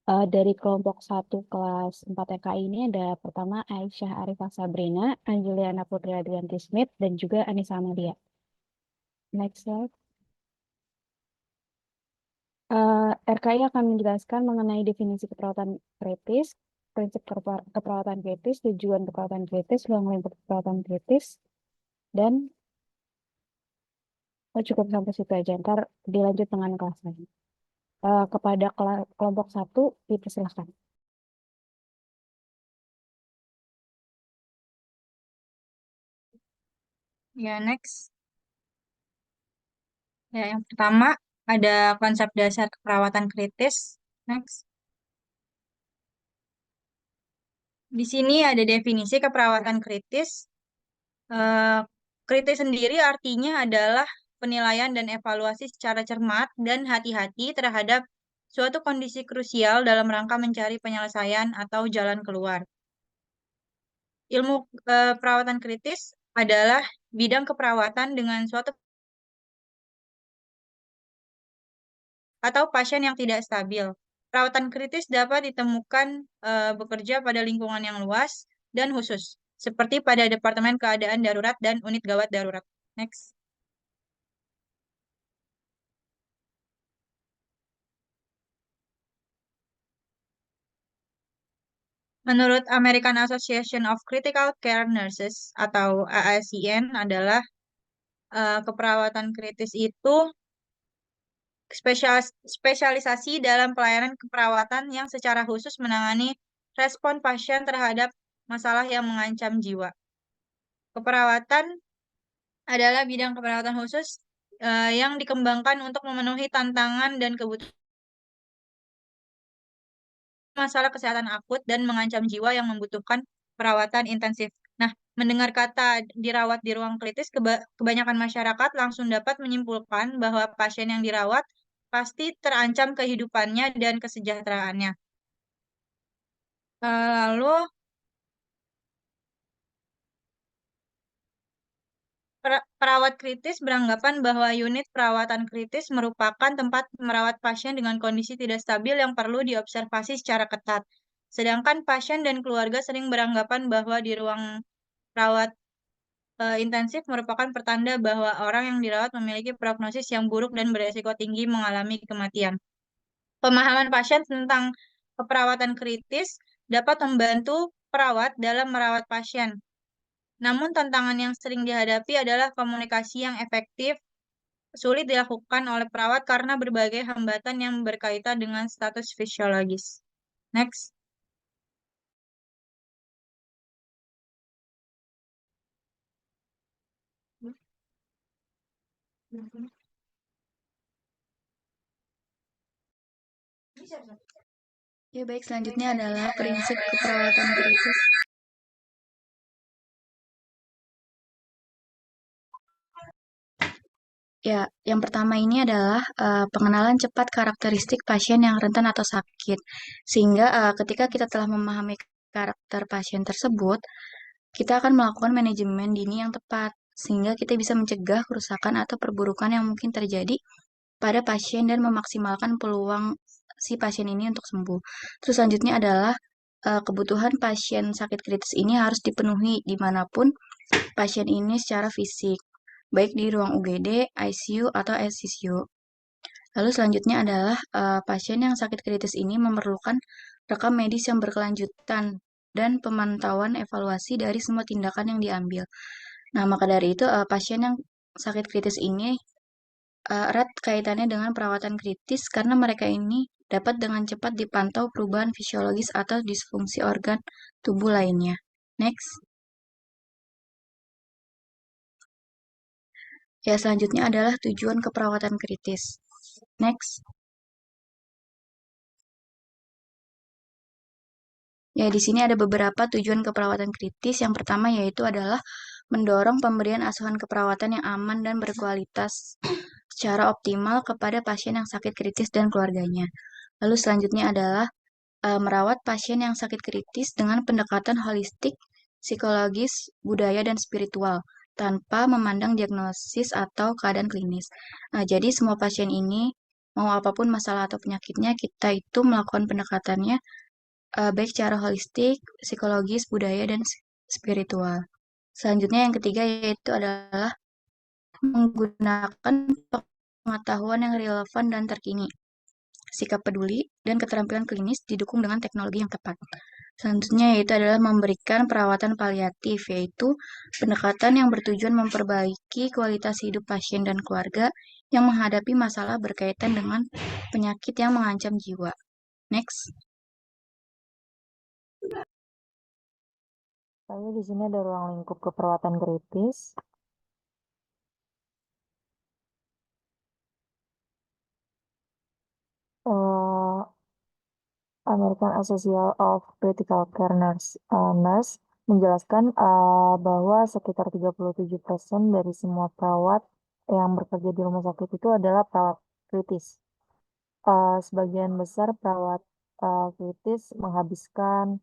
Dari kelompok 1 kelas 4 TKI ini ada pertama Aisyah Arifah Sabrina, Anjuliana Putri Adrianti Smith, dan juga Anissa Amalia. Next slide. RKI akan menjelaskan mengenai definisi keperawatan kritis, prinsip keperawatan kritis, tujuan keperawatan kritis, ruang lingkup keperawatan kritis, dan cukup sampai situ aja. Ntar dilanjut dengan kelas lain. Kepada kelompok 1, dipersilahkan. Ya, next. Ya, yang pertama ada konsep dasar keperawatan kritis. Next. Di sini ada definisi keperawatan kritis. Eh, Kritis sendiri artinya adalah penilaian dan evaluasi secara cermat dan hati-hati terhadap suatu kondisi krusial dalam rangka mencari penyelesaian atau jalan keluar. Ilmu perawatan kritis adalah bidang keperawatan dengan suatu atau pasien yang tidak stabil. Perawatan kritis dapat ditemukan bekerja pada lingkungan yang luas dan khusus, seperti pada Departemen Keadaan Darurat dan Unit Gawat Darurat. Next. Menurut American Association of Critical Care Nurses atau AACN adalah keperawatan kritis itu spesialisasi dalam pelayanan keperawatan yang secara khusus menangani respon pasien terhadap masalah yang mengancam jiwa. Keperawatan adalah bidang keperawatan khusus yang dikembangkan untuk memenuhi tantangan dan kebutuhan masalah kesehatan akut dan mengancam jiwa yang membutuhkan perawatan intensif. Nah, mendengar kata dirawat di ruang kritis, kebanyakan masyarakat langsung dapat menyimpulkan bahwa pasien yang dirawat pasti terancam kehidupannya dan kesejahteraannya. Lalu, perawat kritis beranggapan bahwa unit perawatan kritis merupakan tempat merawat pasien dengan kondisi tidak stabil yang perlu diobservasi secara ketat. Sedangkan pasien dan keluarga sering beranggapan bahwa di ruang rawat intensif merupakan pertanda bahwa orang yang dirawat memiliki prognosis yang buruk dan beresiko tinggi mengalami kematian. Pemahaman pasien tentang keperawatan kritis dapat membantu perawat dalam merawat pasien. Namun tantangan yang sering dihadapi adalah komunikasi yang efektif sulit dilakukan oleh perawat karena berbagai hambatan yang berkaitan dengan status fisiologis. Next. Ya baik, selanjutnya adalah prinsip keperawatan kritis. Ya, yang pertama ini adalah pengenalan cepat karakteristik pasien yang rentan atau sakit. Sehingga ketika kita telah memahami karakter pasien tersebut, kita akan melakukan manajemen dini yang tepat. Sehingga kita bisa mencegah kerusakan atau perburukan yang mungkin terjadi pada pasien dan memaksimalkan peluang si pasien ini untuk sembuh. Terus selanjutnya adalah kebutuhan pasien sakit kritis ini harus dipenuhi dimanapun pasien ini secara fisik, baik di ruang UGD, ICU, atau SCCU. Lalu selanjutnya adalah pasien yang sakit kritis ini memerlukan rekam medis yang berkelanjutan dan pemantauan evaluasi dari semua tindakan yang diambil. Nah, maka dari itu pasien yang sakit kritis ini erat kaitannya dengan perawatan kritis karena mereka ini dapat dengan cepat dipantau perubahan fisiologis atau disfungsi organ tubuh lainnya. Next. Ya, selanjutnya adalah tujuan keperawatan kritis. Next. Ya, di sini ada beberapa tujuan keperawatan kritis. Yang pertama yaitu adalah mendorong pemberian asuhan keperawatan yang aman dan berkualitas secara optimal kepada pasien yang sakit kritis dan keluarganya. Lalu selanjutnya adalah merawat pasien yang sakit kritis dengan pendekatan holistik, psikologis, budaya, dan spiritual, tanpa memandang diagnosis atau keadaan klinis. Nah, jadi semua pasien ini mau apapun masalah atau penyakitnya, kita itu melakukan pendekatannya baik secara holistik, psikologis, budaya, dan spiritual. Selanjutnya yang ketiga yaitu adalah menggunakan pengetahuan yang relevan dan terkini. Sikap peduli dan keterampilan klinis didukung dengan teknologi yang tepat. Selanjutnya yaitu adalah memberikan perawatan paliatif, yaitu pendekatan yang bertujuan memperbaiki kualitas hidup pasien dan keluarga yang menghadapi masalah berkaitan dengan penyakit yang mengancam jiwa. Next. Lalu di sini ada ruang lingkup keperawatan kritis. American Association of Critical Care Nurse menjelaskan bahwa sekitar 37% dari semua perawat yang bekerja di rumah sakit itu adalah perawat kritis. Sebagian besar perawat kritis menghabiskan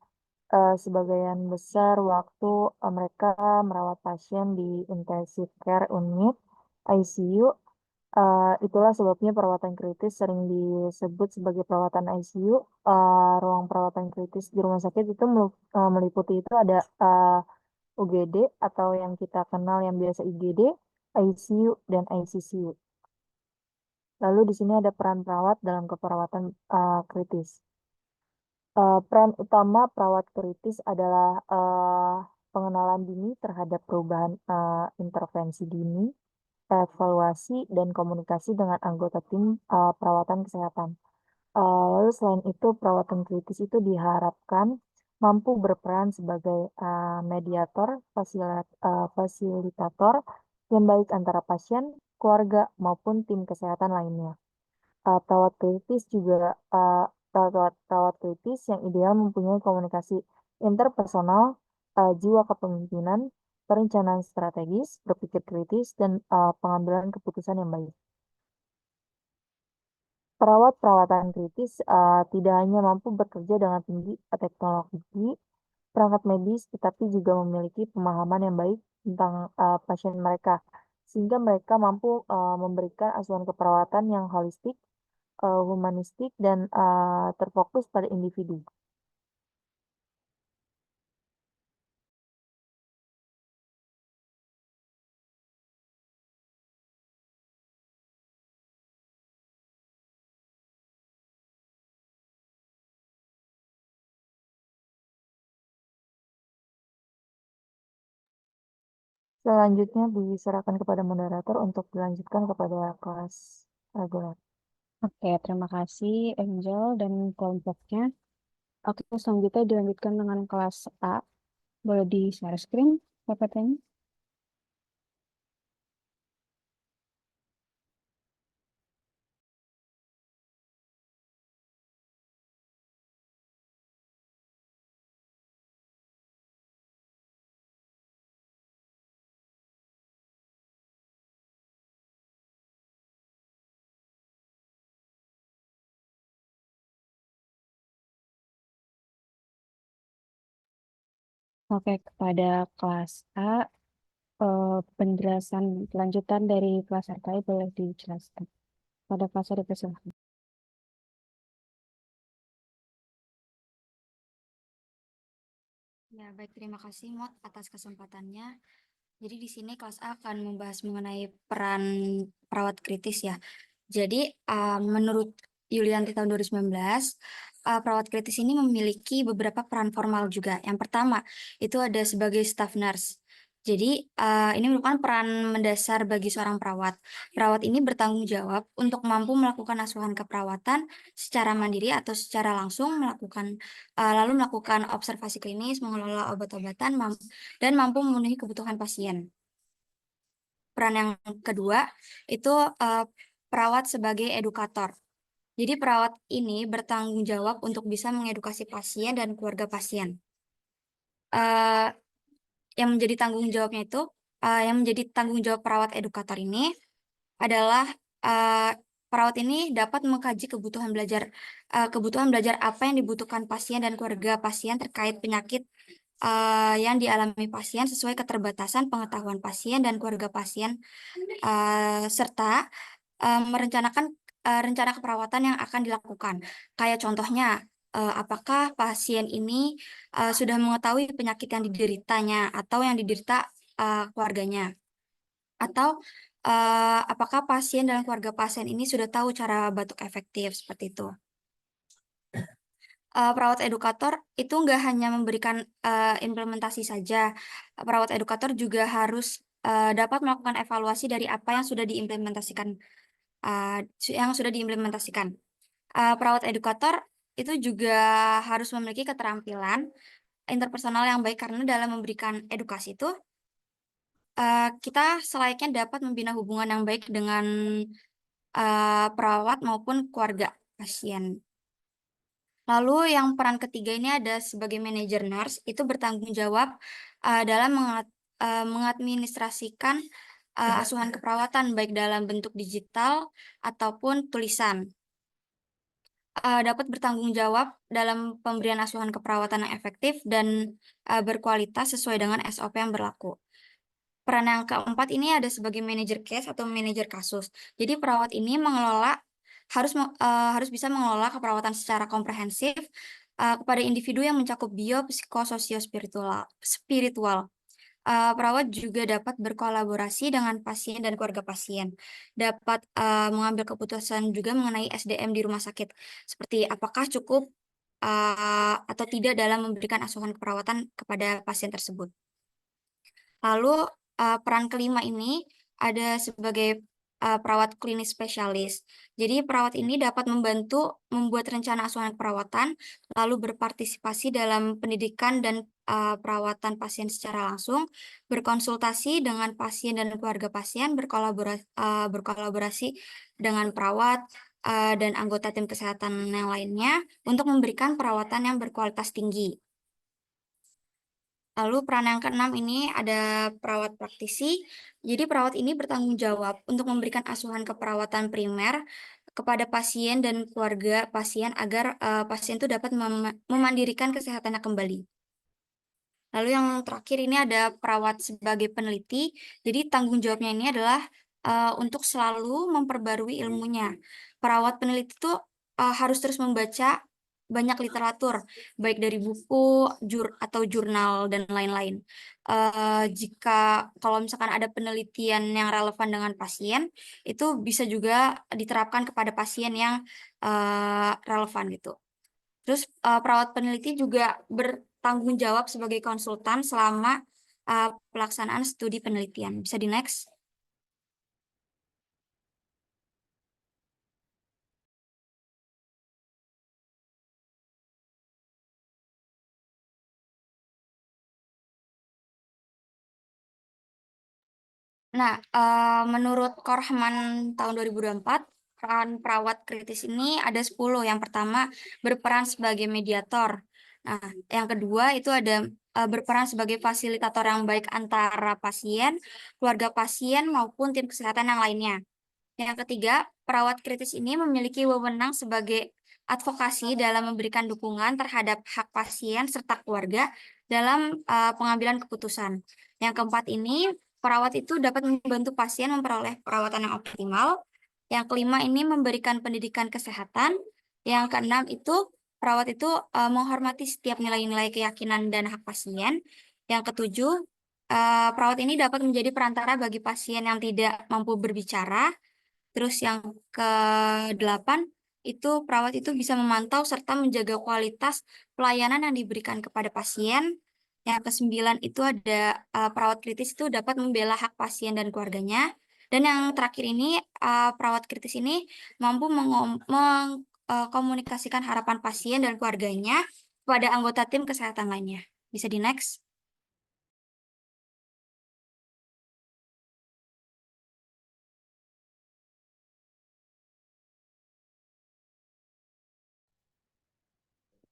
sebagian besar waktu mereka merawat pasien di intensive care unit ICU. Itulah sebabnya perawatan kritis sering disebut sebagai perawatan ICU. Ruang perawatan kritis di rumah sakit itu meliputi itu ada UGD atau yang kita kenal yang biasa IGD, ICU, dan ICCU. Lalu di sini ada peran perawat dalam keperawatan kritis. Peran utama perawat kritis adalah pengenalan dini terhadap perubahan intervensi dini, evaluasi, dan komunikasi dengan anggota tim perawatan kesehatan. Lalu selain itu, perawatan kritis itu diharapkan mampu berperan sebagai mediator, fasilitator yang baik antara pasien, keluarga, maupun tim kesehatan lainnya. Perawat kritis juga perawat kritis yang ideal mempunyai komunikasi interpersonal, jiwa kepemimpinan, perencanaan strategis, berpikir kritis, dan pengambilan keputusan yang baik. Perawat-perawatan kritis tidak hanya mampu bekerja dengan tinggi teknologi perangkat medis, tetapi juga memiliki pemahaman yang baik tentang pasien mereka, sehingga mereka mampu memberikan asuhan keperawatan yang holistik, humanistik, dan terfokus pada individu. Selanjutnya diserahkan kepada moderator untuk dilanjutkan kepada kelas reguler. Oke, terima kasih Angel dan kelompoknya. Oke, selanjutnya dilanjutkan dengan kelas A. Boleh di-share screen, PPT-nya? Oke, kepada kelas A, penjelasan lanjutan dari kelas RKI boleh dijelaskan. Pada kelas A dipersilakan. Ya, baik, terima kasih Mot atas kesempatannya. Jadi di sini kelas A akan membahas mengenai peran perawat kritis ya. Jadi menurut Yulianti tahun 2019, perawat kritis ini memiliki beberapa peran formal juga. Yang pertama, itu ada sebagai staff nurse. Jadi ini merupakan peran mendasar bagi seorang perawat. Perawat ini bertanggung jawab untuk mampu melakukan asuhan keperawatan secara mandiri atau secara langsung lalu melakukan observasi klinis, mengelola obat-obatan, dan mampu memenuhi kebutuhan pasien. Peran yang kedua itu perawat sebagai edukator. Jadi perawat ini bertanggung jawab untuk bisa mengedukasi pasien dan keluarga pasien. Yang menjadi tanggung jawabnya itu, yang menjadi tanggung jawab perawat edukator ini adalah perawat ini dapat mengkaji kebutuhan belajar apa yang dibutuhkan pasien dan keluarga pasien terkait penyakit yang dialami pasien sesuai keterbatasan pengetahuan pasien dan keluarga pasien, serta merencanakan rencana keperawatan yang akan dilakukan. Kayak contohnya, apakah pasien ini sudah mengetahui penyakit yang dideritanya atau yang diderita keluarganya, atau apakah pasien dan keluarga pasien ini sudah tahu cara batuk efektif seperti itu. Perawat edukator itu nggak hanya memberikan implementasi saja. Perawat edukator juga harus dapat melakukan evaluasi dari apa yang sudah diimplementasikan. Perawat edukator itu juga harus memiliki keterampilan interpersonal yang baik karena dalam memberikan edukasi itu kita selayaknya dapat membina hubungan yang baik dengan perawat maupun keluarga pasien. Lalu yang peran ketiga ini ada sebagai manajer nurse, itu bertanggung jawab dalam mengadministrasikan asuhan keperawatan baik dalam bentuk digital ataupun tulisan. Dapat bertanggung jawab dalam pemberian asuhan keperawatan yang efektif dan berkualitas sesuai dengan SOP yang berlaku. Peran yang keempat ini ada sebagai manajer case atau manajer kasus. Jadi perawat ini harus bisa mengelola keperawatan secara komprehensif kepada individu yang mencakup biopsikososio spiritual. Perawat juga dapat berkolaborasi dengan pasien dan keluarga pasien, dapat mengambil keputusan juga mengenai SDM di rumah sakit, seperti apakah cukup atau tidak dalam memberikan asuhan keperawatan kepada pasien tersebut. Lalu peran kelima ini ada sebagai perawat klinis spesialis. Jadi perawat ini dapat membantu membuat rencana asuhan perawatan, lalu berpartisipasi dalam pendidikan dan perawatan pasien secara langsung, berkonsultasi dengan pasien dan keluarga pasien, berkolaborasi dengan perawat dan anggota tim kesehatan yang lainnya untuk memberikan perawatan yang berkualitas tinggi. Lalu peran yang keenam ini ada perawat praktisi. Jadi perawat ini bertanggung jawab untuk memberikan asuhan keperawatan primer kepada pasien dan keluarga pasien agar pasien itu dapat memandirikan kesehatannya kembali. Lalu yang terakhir ini ada perawat sebagai peneliti. Jadi tanggung jawabnya ini adalah untuk selalu memperbarui ilmunya. Perawat peneliti itu harus terus membaca banyak literatur, baik dari buku, atau jurnal, dan lain-lain. Jika kalau misalkan ada penelitian yang relevan dengan pasien, itu bisa juga diterapkan kepada pasien yang relevan gitu. Terus perawat peneliti juga bertanggung jawab sebagai konsultan selama pelaksanaan studi penelitian. Bisa di next. Nah, menurut Korhman tahun 2024, peran perawat kritis ini ada 10. Yang pertama, berperan sebagai mediator. Nah, yang kedua itu ada berperan sebagai fasilitator yang baik antara pasien, keluarga pasien, maupun tim kesehatan yang lainnya. Yang ketiga, perawat kritis ini memiliki wewenang sebagai advokasi dalam memberikan dukungan terhadap hak pasien serta keluarga dalam pengambilan keputusan. Yang keempat ini, perawat itu dapat membantu pasien memperoleh perawatan yang optimal. Yang kelima ini memberikan pendidikan kesehatan. Yang keenam itu, perawat itu menghormati setiap nilai-nilai keyakinan dan hak pasien. Yang ketujuh, perawat ini dapat menjadi perantara bagi pasien yang tidak mampu berbicara. Terus yang ke-8 itu perawat itu bisa memantau serta menjaga kualitas pelayanan yang diberikan kepada pasien. Yang ke-9 itu ada perawat kritis itu dapat membela hak pasien dan keluarganya. Dan yang terakhir ini perawat kritis ini mampu mengkomunikasikan harapan pasien dan keluarganya kepada anggota tim kesehatan lainnya. Bisa di next.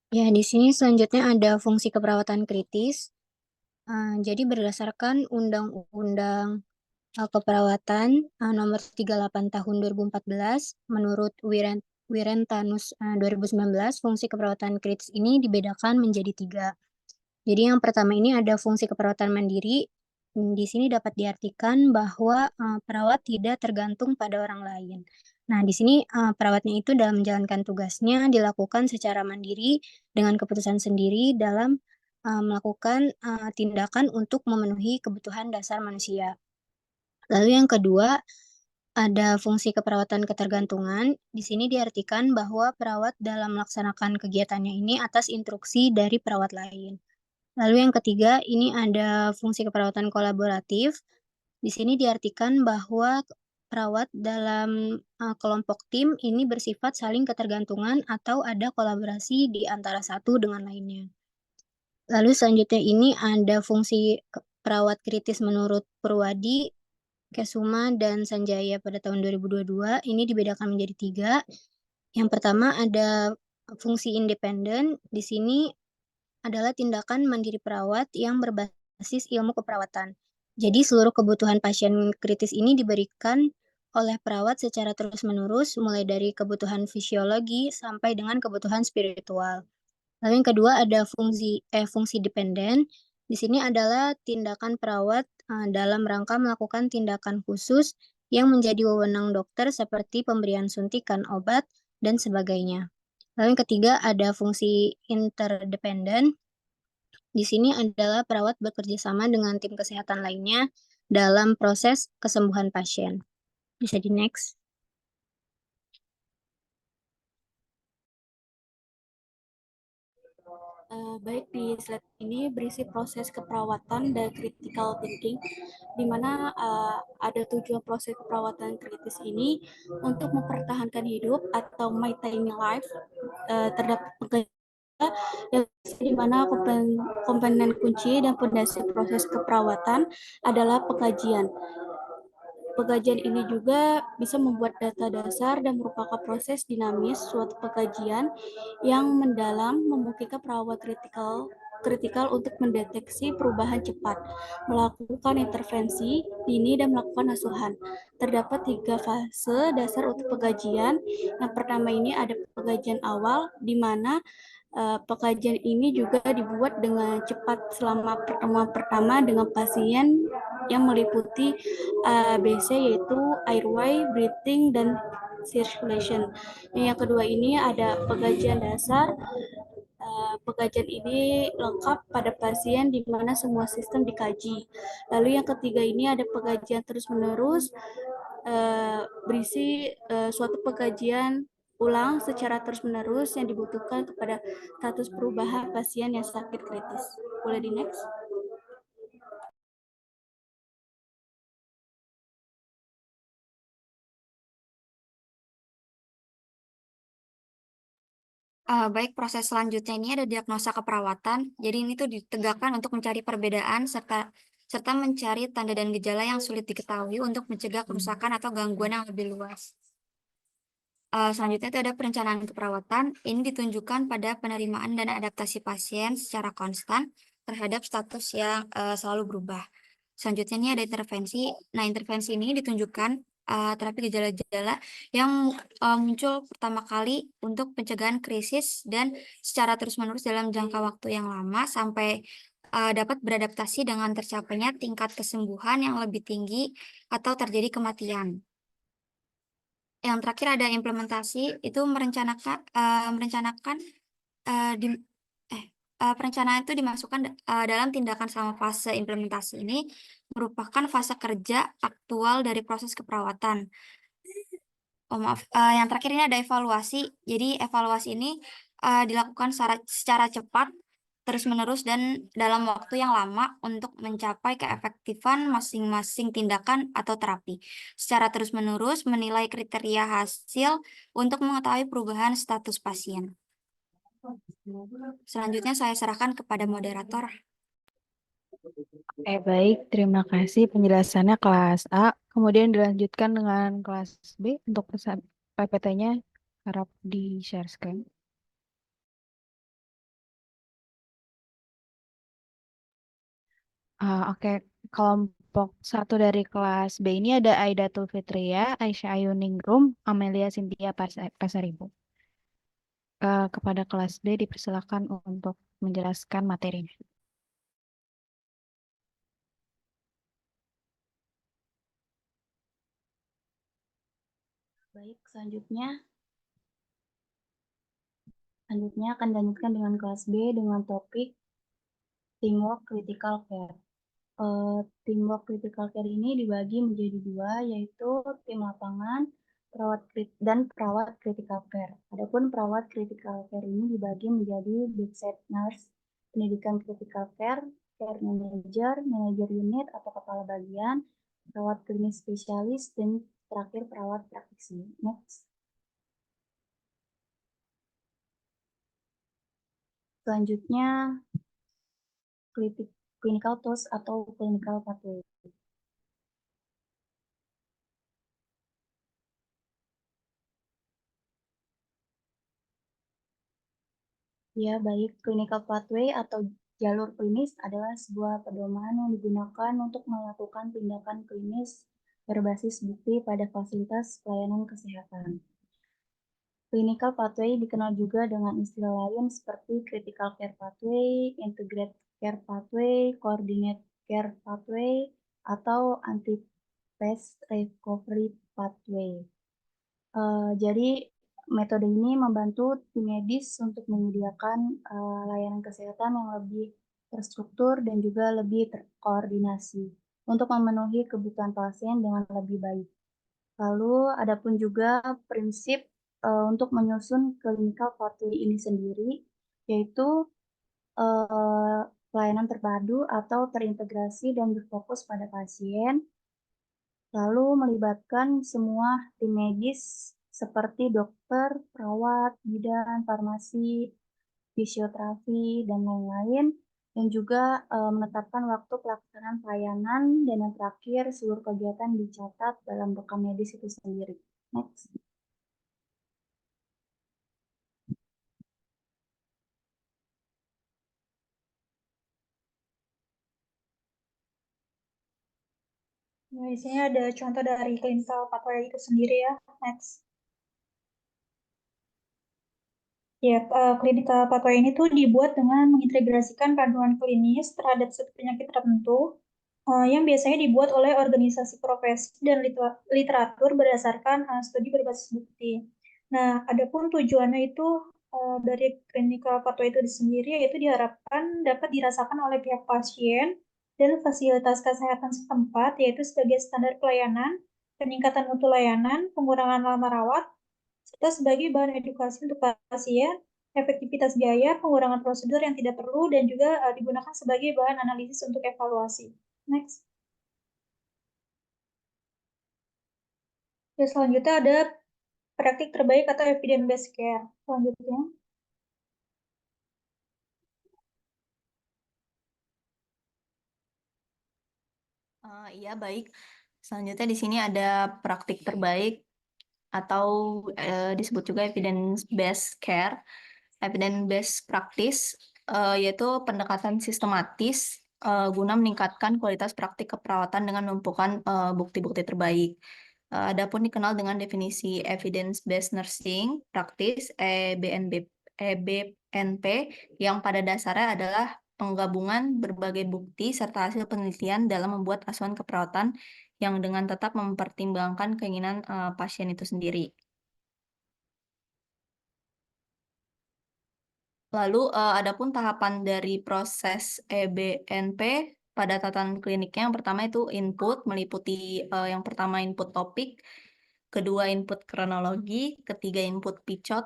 Ya, di sini selanjutnya ada fungsi keperawatan kritis. Jadi berdasarkan Undang-Undang Keperawatan Nomor 38 Tahun 2014, menurut Wirentanus 2019, fungsi keperawatan kritis ini dibedakan menjadi 3. Jadi yang pertama ini ada fungsi keperawatan mandiri. Di sini dapat diartikan bahwa perawat tidak tergantung pada orang lain. Nah, di sini perawatnya itu dalam menjalankan tugasnya dilakukan secara mandiri dengan keputusan sendiri dalam melakukan tindakan untuk memenuhi kebutuhan dasar manusia. Lalu yang kedua, ada fungsi keperawatan ketergantungan. Di sini diartikan bahwa perawat dalam melaksanakan kegiatannya ini atas instruksi dari perawat lain. Lalu yang ketiga, ini ada fungsi keperawatan kolaboratif. Di sini diartikan bahwa perawat dalam kelompok tim ini bersifat saling ketergantungan atau ada kolaborasi di antara satu dengan lainnya. Lalu selanjutnya ini ada fungsi perawat kritis menurut Purwadi, Kesuma, dan Sanjaya pada tahun 2022. Ini dibedakan menjadi 3. Yang pertama ada fungsi independen. Di sini adalah tindakan mandiri perawat yang berbasis ilmu keperawatan. Jadi seluruh kebutuhan pasien kritis ini diberikan oleh perawat secara terus-menerus, mulai dari kebutuhan fisiologi sampai dengan kebutuhan spiritual. Lalu yang kedua ada fungsi dependen. Di sini adalah tindakan perawat dalam rangka melakukan tindakan khusus yang menjadi wewenang dokter seperti pemberian suntikan obat dan sebagainya. Lalu yang ketiga ada fungsi interdependen. Di sini adalah perawat bekerja sama dengan tim kesehatan lainnya dalam proses kesembuhan pasien. Bisa di next. Baik, di slide ini berisi proses keperawatan dan critical thinking, di mana ada tujuan proses keperawatan kritis ini untuk mempertahankan hidup atau maintaining life terhadap pekerja, di mana komponen kunci dan fondasi proses keperawatan adalah pengkajian. Pengkajian ini juga bisa membuat data dasar dan merupakan proses dinamis suatu pengkajian yang mendalam memungkinkan perawat kritikal untuk mendeteksi perubahan cepat, melakukan intervensi dini, dan melakukan asuhan. Terdapat 3 fase dasar untuk pengkajian. Yang pertama ini ada pengkajian awal, di mana pengkajian ini juga dibuat dengan cepat selama pertemuan pertama dengan pasien yang meliputi ABC, yaitu airway, breathing, dan circulation. Yang kedua ini ada pengkajian dasar. Pengkajian ini lengkap pada pasien di mana semua sistem dikaji. Lalu yang ketiga ini ada pengkajian terus-menerus, berisi suatu pengkajian ulang secara terus-menerus yang dibutuhkan kepada status perubahan pasien yang sakit kritis. Boleh di next? Baik, proses selanjutnya ini ada diagnosa keperawatan. Jadi ini tuh ditegakkan untuk mencari perbedaan serta mencari tanda dan gejala yang sulit diketahui untuk mencegah kerusakan atau gangguan yang lebih luas. Selanjutnya itu ada perencanaan keperawatan. Ini ditunjukkan pada penerimaan dan adaptasi pasien secara konstan terhadap status yang selalu berubah. Selanjutnya ini ada intervensi. Nah, intervensi ini ditunjukkan terapi gejala-gejala yang muncul pertama kali untuk pencegahan krisis dan secara terus-menerus dalam jangka waktu yang lama sampai dapat beradaptasi dengan tercapainya tingkat kesembuhan yang lebih tinggi atau terjadi kematian. Yang terakhir ada implementasi, itu perencanaan itu dimasukkan dalam tindakan selama fase implementasi ini merupakan fase kerja aktual dari proses keperawatan. Oh maaf, yang terakhir ini ada evaluasi. Jadi evaluasi ini dilakukan secara cepat, terus-menerus, dan dalam waktu yang lama untuk mencapai keefektifan masing-masing tindakan atau terapi. Secara terus-menerus menilai kriteria hasil untuk mengetahui perubahan status pasien. Selanjutnya saya serahkan kepada moderator. Baik, terima kasih penjelasannya kelas A. Kemudian dilanjutkan dengan kelas B untuk PPT-nya harap di-share screen. Oke, kelompok 1 dari kelas B ini ada Aidatul Fitria, Aisyah Ayu Ningrum, Amelia Cynthia Pasaribu. Kepada kelas B dipersilakan untuk menjelaskan materinya. Baik, selanjutnya akan dilanjutkan dengan kelas B dengan topik Teamwork Critical Care. Teamwork Critical Care ini dibagi menjadi dua, yaitu tim lapangan dan perawat critical care. Adapun perawat critical care ini dibagi menjadi bedside nurse, pendidikan critical care, care manager, manager unit atau kepala bagian, perawat klinis spesialis, dan terakhir perawat praktisi. Next. Selanjutnya, clinical tools atau clinical pathway. Ya, baik. Clinical pathway atau jalur klinis adalah sebuah pedoman yang digunakan untuk melakukan tindakan klinis berbasis bukti pada fasilitas pelayanan kesehatan. Clinical pathway dikenal juga dengan istilah lain seperti critical care pathway, integrated care pathway, coordinate care pathway, atau anti-pest recovery pathway. Jadi metode ini membantu tim medis untuk menyediakan layanan kesehatan yang lebih terstruktur dan juga lebih terkoordinasi untuk memenuhi kebutuhan pasien dengan lebih baik. Lalu adapun juga prinsip untuk menyusun clinical pathway ini sendiri, yaitu pelayanan terpadu atau terintegrasi dan berfokus pada pasien, lalu melibatkan semua tim medis seperti dokter, perawat, bidan, farmasi, fisioterapi, dan lain-lain, dan juga menetapkan waktu pelaksanaan pelayanan, dan yang terakhir seluruh kegiatan dicatat dalam rekam medis itu sendiri. Next. Nah, di sini ada contoh dari clinical pathway itu sendiri ya. Next. Ya, clinical pathway ini tuh dibuat dengan mengintegrasikan panduan klinis terhadap suatu penyakit tertentu yang biasanya dibuat oleh organisasi profesi dan literatur berdasarkan studi berbasis bukti. Nah, adapun tujuannya itu dari clinical pathway itu sendiri, yaitu diharapkan dapat dirasakan oleh pihak pasien dan fasilitas kesehatan setempat, yaitu sebagai standar pelayanan, peningkatan mutu layanan, pengurangan lama rawat, serta sebagai bahan edukasi untuk pasien, efektivitas biaya, pengurangan prosedur yang tidak perlu, dan juga digunakan sebagai bahan analisis untuk evaluasi. Next. Terus selanjutnya ada praktik terbaik atau evidence-based care. Selanjutnya. Iya, baik. Selanjutnya di sini ada praktik terbaik atau disebut juga evidence-based care, evidence-based practice, yaitu pendekatan sistematis guna meningkatkan kualitas praktik keperawatan dengan mengumpulkan bukti-bukti terbaik. Adapun dikenal dengan definisi evidence-based nursing practice EBNP yang pada dasarnya adalah penggabungan berbagai bukti serta hasil penelitian dalam membuat asuhan keperawatan yang dengan tetap mempertimbangkan keinginan pasien itu sendiri. Lalu, adapun tahapan dari proses EBNP pada tatanan kliniknya, yang pertama itu input, meliputi yang pertama input topik, kedua input kronologi, ketiga input picot,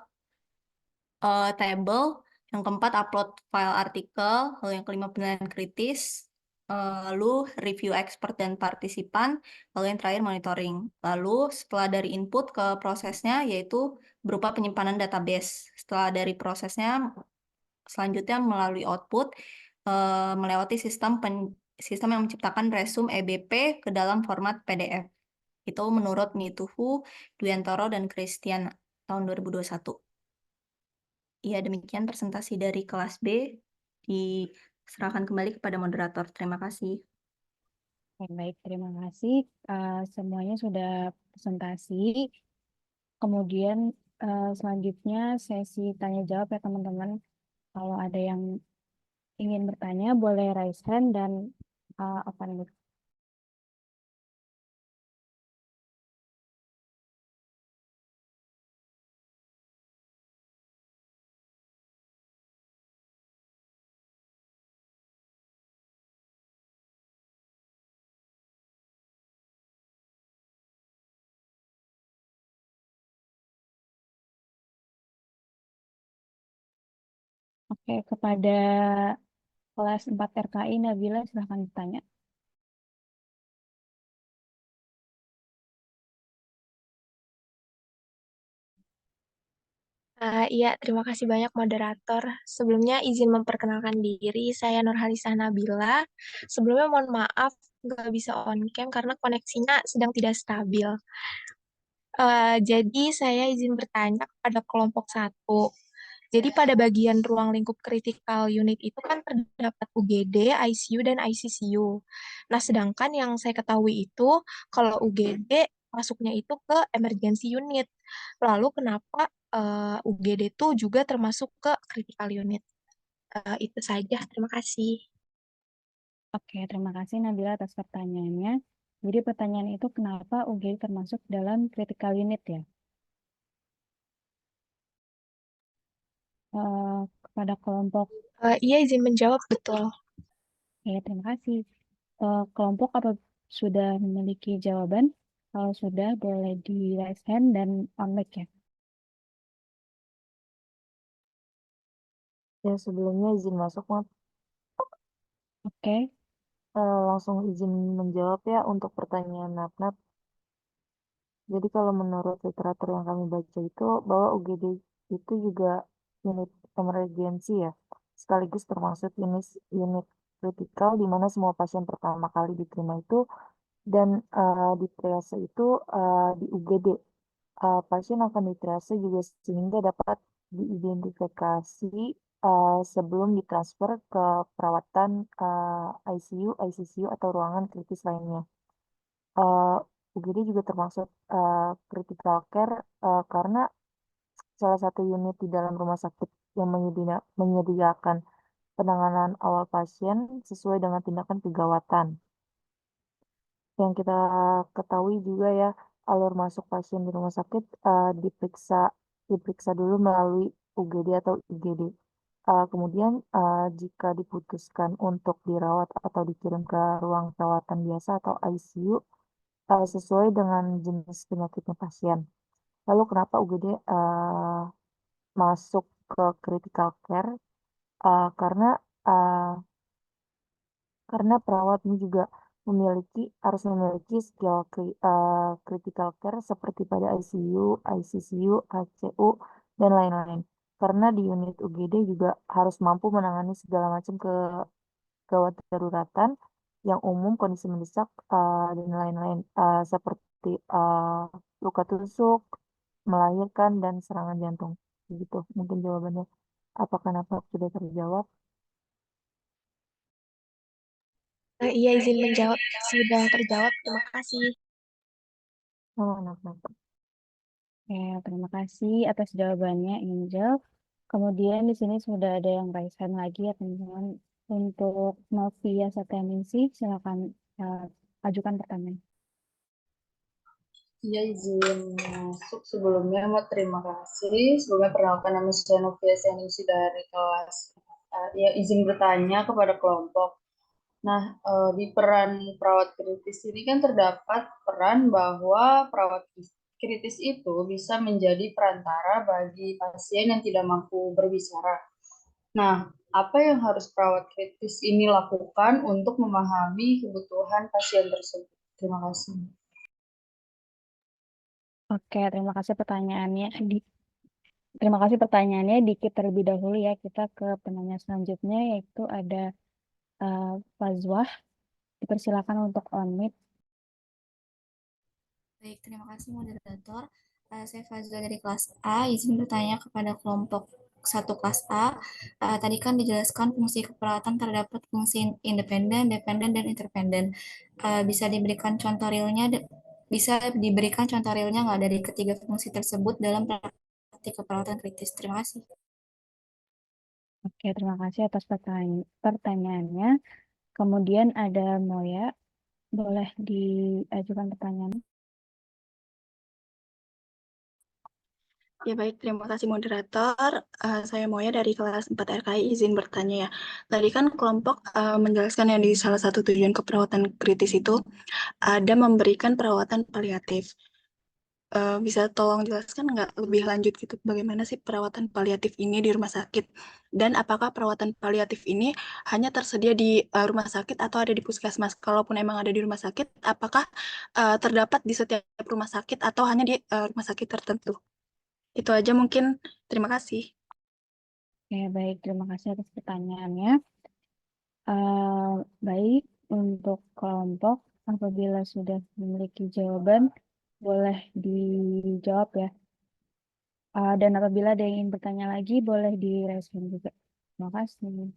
table, yang keempat upload file artikel, lalu yang kelima penilaian kritis, lalu review expert dan partisipan, lalu yang terakhir monitoring. Lalu setelah dari input ke prosesnya yaitu berupa penyimpanan database. Setelah dari prosesnya selanjutnya melalui output melewati sistem yang menciptakan resume EBP ke dalam format PDF. Itu menurut Mituhu, Dwiantoro, dan Christian tahun 2021. Ya, demikian presentasi dari kelas B. Diserahkan kembali kepada moderator. Terima kasih. Baik, terima kasih. Semuanya sudah presentasi. Kemudian selanjutnya sesi tanya jawab ya teman-teman. Kalau ada yang ingin bertanya boleh raise hand dan open mic. Oke, kepada kelas 4 RKI Nabila silahkan bertanya. Iya, terima kasih banyak moderator. Sebelumnya izin memperkenalkan diri, saya Nurhalisah Nabila. Sebelumnya mohon maaf nggak bisa on cam karena koneksinya sedang tidak stabil. Jadi saya izin bertanya kepada kelompok satu. Jadi pada bagian ruang lingkup critical unit itu kan terdapat UGD, ICU, dan ICCU. Nah, sedangkan yang saya ketahui itu kalau UGD masuknya itu ke emergency unit. Lalu kenapa UGD itu juga termasuk ke critical unit? Itu saja, terima kasih. Oke, terima kasih Nabila atas pertanyaannya. Jadi pertanyaan itu kenapa UGD termasuk dalam critical unit ya? Kepada kelompok, Iya, izin menjawab, betul. ya terima kasih. Kelompok apa sudah memiliki jawaban? Kalau sudah, boleh di raise hand dan on mic ya. Ya, sebelumnya izin masuk, Mat. Oke, Langsung izin menjawab ya untuk pertanyaan Natnat. Jadi kalau menurut literatur yang kami baca itu bahwa UGD itu juga unit emergency ya, sekaligus termasuk unit kritikal di mana semua pasien pertama kali diterima itu dan di triase itu di UGD. Pasien akan di triase juga sehingga dapat diidentifikasi sebelum ditransfer ke perawatan ICU, ICCU atau ruangan kritis lainnya. UGD juga termasuk critical care karena salah satu unit di dalam rumah sakit yang menyediakan penanganan awal pasien sesuai dengan tindakan kegawatan. Yang kita ketahui juga ya, alur masuk pasien di rumah sakit diperiksa dulu melalui UGD atau IGD. Kemudian jika diputuskan untuk dirawat atau dikirim ke ruang perawatan biasa atau ICU sesuai dengan jenis penyakitnya pasien. Lalu kenapa UGD masuk ke critical care? Karena uh, karena perawat ini juga harus memiliki skill critical care seperti pada ICU, ICCU, HCU, dan lain-lain. Karena di unit UGD juga harus mampu menangani segala macam gawat daruratan yang umum, kondisi mendesak, dan lain-lain, seperti luka tusuk, melahirkan, dan serangan jantung. Begitu mungkin jawabannya. Apakah Napak sudah terjawab? Iya, izin menjawab, sudah terjawab, terima kasih. Oh, Napak. ya terima kasih atas jawabannya Angel. Kemudian di sini sudah ada yang raise hand lagi ya teman-teman. Untuk Novia Satyaningsi, silakan ajukan pertanyaan. Iya, izin masuk. Sebelumnya mau terima kasih. Sebelumnya perkenalkan nama saya Novia Seningsi dari kelas. Ya, izin bertanya kepada kelompok. Nah, di peran perawat kritis ini kan terdapat peran bahwa perawat kritis itu bisa menjadi perantara bagi pasien yang tidak mampu berbicara. Nah, apa yang harus perawat kritis ini lakukan untuk memahami kebutuhan pasien tersebut? Terima kasih. Oke, terima kasih pertanyaannya. Terima kasih pertanyaannya. Dikit terlebih dahulu ya, kita ke penanya selanjutnya yaitu ada Fazwah. Dipersilakan untuk on mic. Baik, terima kasih moderator. Saya Fazla dari kelas A, izin bertanya kepada kelompok 1 kelas A. Tadi kan dijelaskan fungsi keperawatan terdapat fungsi independen, dependen, dan interdependen. Bisa diberikan contoh realnya, nggak dari ketiga fungsi tersebut dalam praktik keperawatan kritis? Terima kasih. Oke, terima kasih atas pertanyaannya. Kemudian ada Moya, boleh diajukan pertanyaan. Ya baik, terima kasih moderator. Saya Moya dari kelas 4 RKI, izin bertanya ya. Tadi kan kelompok menjelaskan yang di salah satu tujuan keperawatan kritis itu ada memberikan perawatan paliatif. bisa tolong jelaskan nggak lebih lanjut gitu bagaimana sih perawatan paliatif ini di rumah sakit? Dan apakah perawatan paliatif ini hanya tersedia di rumah sakit atau ada di puskesmas? Kalaupun emang ada di rumah sakit, apakah terdapat di setiap rumah sakit atau hanya di rumah sakit tertentu? Itu aja mungkin. Terima kasih. Oke, baik. Terima kasih atas pertanyaannya. Eh, baik, untuk kelompok, apabila sudah memiliki jawaban, boleh dijawab ya. Dan apabila ada yang ingin bertanya lagi, boleh direspon juga. Terima kasih.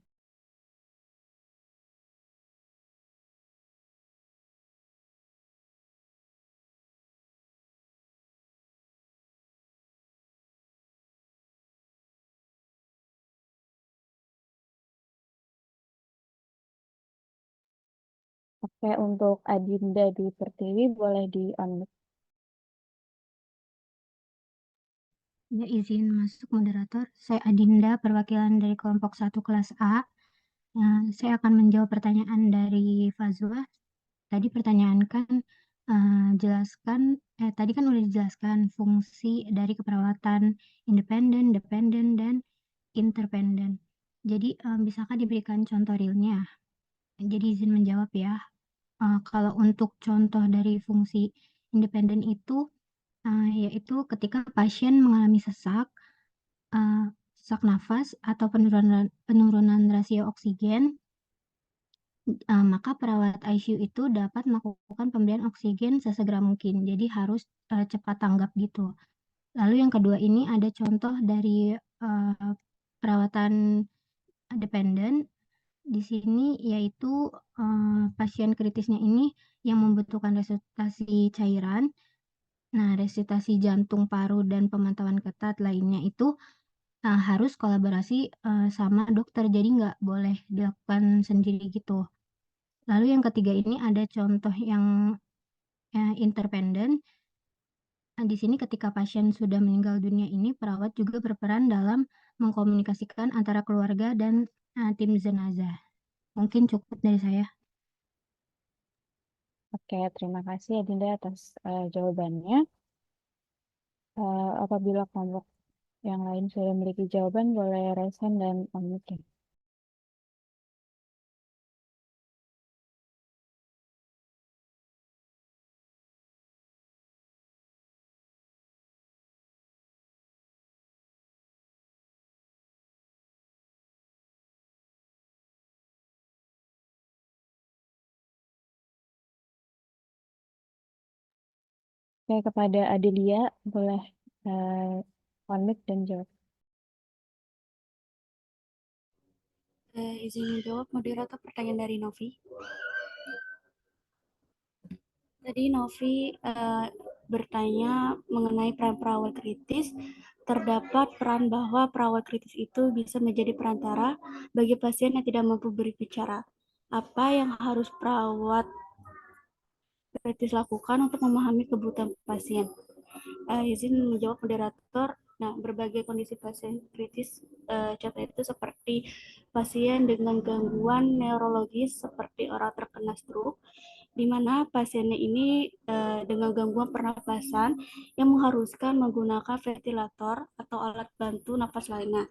Oke, untuk Adinda di Pertiwi boleh di-unmute. Ya, izin masuk moderator. Saya Adinda, perwakilan dari kelompok 1 kelas A. Saya akan menjawab pertanyaan dari Fazwa. Tadi pertanyaan kan tadi kan udah dijelaskan fungsi dari keperawatan independen, dependen, dan interpenden. Jadi bisakah diberikan contoh realnya? Jadi izin menjawab ya. Kalau untuk contoh dari fungsi independen itu yaitu ketika pasien mengalami sesak nafas atau penurunan rasio oksigen, maka perawat ICU itu dapat melakukan pemberian oksigen sesegera mungkin. Jadi harus cepat tanggap gitu. Lalu yang kedua ini ada contoh dari perawatan dependen. Di sini yaitu pasien kritisnya ini yang membutuhkan resusitasi cairan. Nah, resusitasi jantung, paru, dan pemantauan ketat lainnya itu harus kolaborasi sama dokter, jadi nggak boleh dilakukan sendiri gitu. Lalu yang ketiga ini ada contoh yang interpenden. Di sini ketika pasien sudah meninggal dunia ini, perawat juga berperan dalam mengkomunikasikan antara keluarga dan tim jenazah. Mungkin cukup dari saya. Oke, terima kasih Adinda atas jawabannya. Apabila kelompok yang lain sudah memiliki jawaban, boleh raise hand dan unmute ya. Oke, kepada Adelia, boleh unmute dan jawab. Izin menjawab moderator pertanyaan dari Novi. Tadi Novi bertanya mengenai peran perawat kritis. Terdapat peran bahwa perawat kritis itu bisa menjadi perantara bagi pasien yang tidak mampu berbicara. Apa yang harus perawat kritis lakukan untuk memahami kebutuhan pasien? Izin menjawab moderator. Nah, berbagai kondisi pasien kritis, contoh itu seperti pasien dengan gangguan neurologis seperti orang terkena stroke, di mana pasiennya ini dengan gangguan pernapasan yang mengharuskan menggunakan ventilator atau alat bantu nafas lainnya.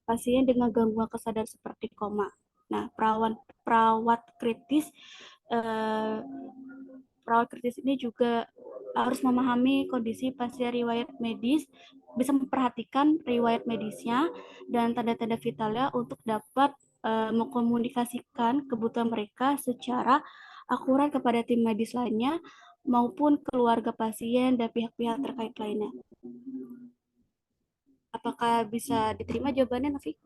Pasien dengan gangguan kesadaran seperti koma. Nah, perawat kritis ini juga harus memahami kondisi pasien riwayat medis, bisa memperhatikan riwayat medisnya dan tanda-tanda vitalnya untuk dapat mengkomunikasikan kebutuhan mereka secara akurat kepada tim medis lainnya maupun keluarga pasien dan pihak-pihak terkait lainnya. Apakah bisa diterima jawabannya, Novi?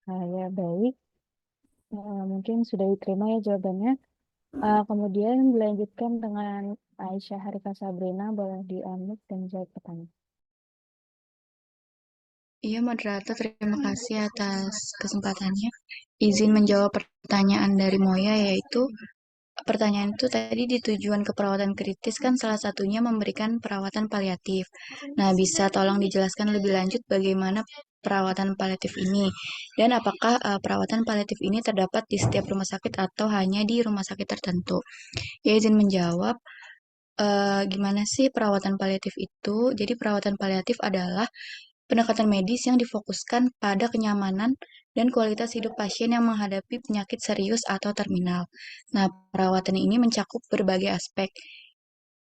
Ya, baik. Mungkin sudah diterima ya jawabannya. Kemudian dilanjutkan dengan Aisyah Harika Sabrina, boleh di-unmute dan jawab pertanyaan. Iya, moderator, terima kasih atas kesempatannya. Izin menjawab pertanyaan dari Moya, yaitu pertanyaan itu tadi di tujuan keperawatan kritis kan salah satunya memberikan perawatan paliatif. Nah, bisa tolong dijelaskan lebih lanjut bagaimana perawatan paliatif ini? Dan apakah perawatan paliatif ini terdapat di setiap rumah sakit atau hanya di rumah sakit tertentu? Ya, izin menjawab. Gimana sih perawatan paliatif itu? Jadi perawatan paliatif adalah pendekatan medis yang difokuskan pada kenyamanan dan kualitas hidup pasien yang menghadapi penyakit serius atau terminal. Nah, perawatan ini mencakup berbagai aspek.